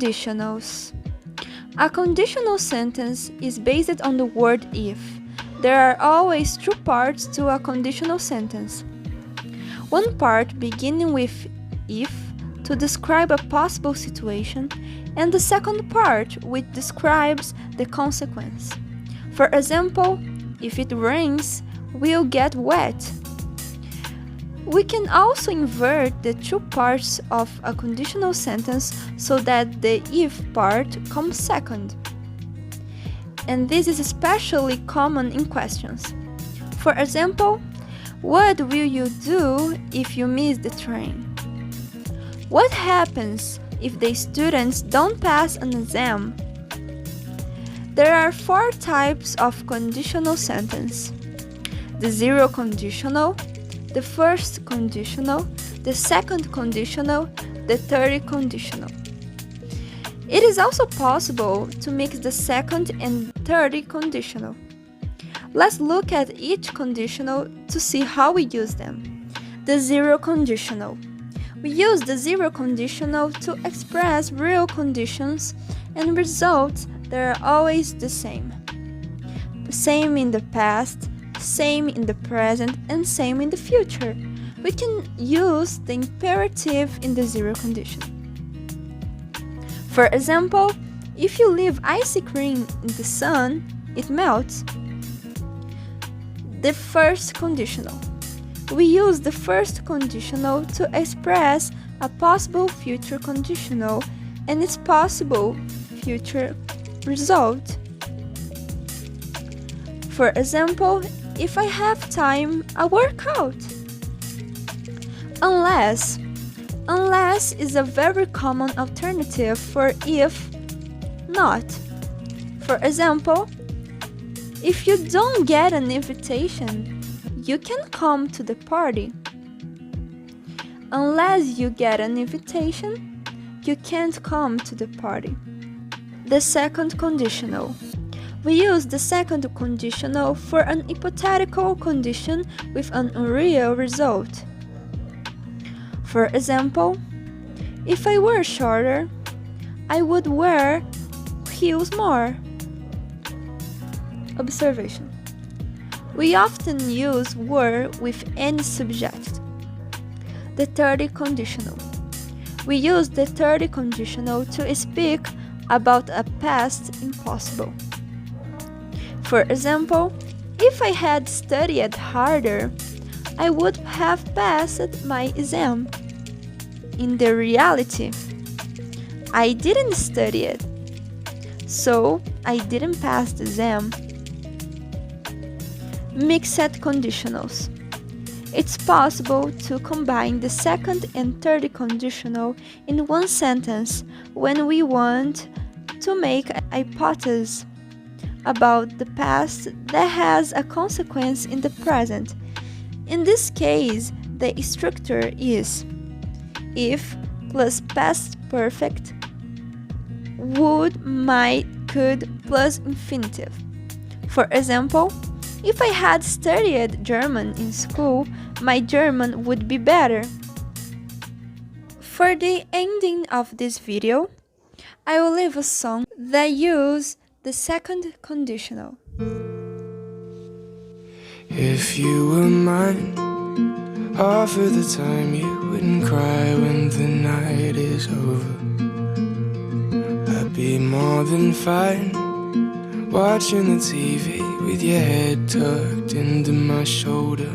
Conditionals. A conditional sentence is based on the word if. There are always two parts to a conditional sentence. One part beginning with if to describe a possible situation, and the second part which describes the consequence. For example, if it rains, we'll get wet. We can also invert the two parts of a conditional sentence so that the if part comes second. And this is especially common in questions. For example, what will you do if you miss the train? What happens if the students don't pass an exam? There are four types of conditional sentence: the zero conditional, the first conditional, the second conditional, the third conditional. It is also possible to mix the second and third conditional. Let's look at each conditional to see how we use them. The zero conditional. We use the zero conditional to express real conditions and results that are always the same. Same in the past, same in the present, and same in the future. We can use the imperative in the zero condition. For example, if you leave ice cream in the sun, it melts. The first conditional. We use the first conditional to express a possible future conditional and its possible future result. For example, if I have time, I'll work out. Unless. Unless is a very common alternative for if not. For example, if you don't get an invitation, you can come to the party. Unless you get an invitation, you can't come to the party. The second conditional. We use the second conditional for an hypothetical condition with an unreal result. For example, if I were shorter, I would wear heels more. Observation. We often use were with any subject. The third conditional. We use the third conditional to speak about a past impossible. For example, if I had studied harder, I would have passed my exam. In the reality, I didn't study it, so I didn't pass the exam. Mixed conditionals. It's possible to combine the second and third conditional in one sentence when we want to make a hypothesis about the past that has a consequence in the present. In this case, the structure is if plus past perfect, would, might, could plus infinitive. For example, if I had studied German in school, my German would be better. For the ending of this video, I will leave a song that uses the second conditional. If you were mine, half of the time you wouldn't cry when the night is over. I'd be more than fine watching the TV with your head tucked into my shoulder.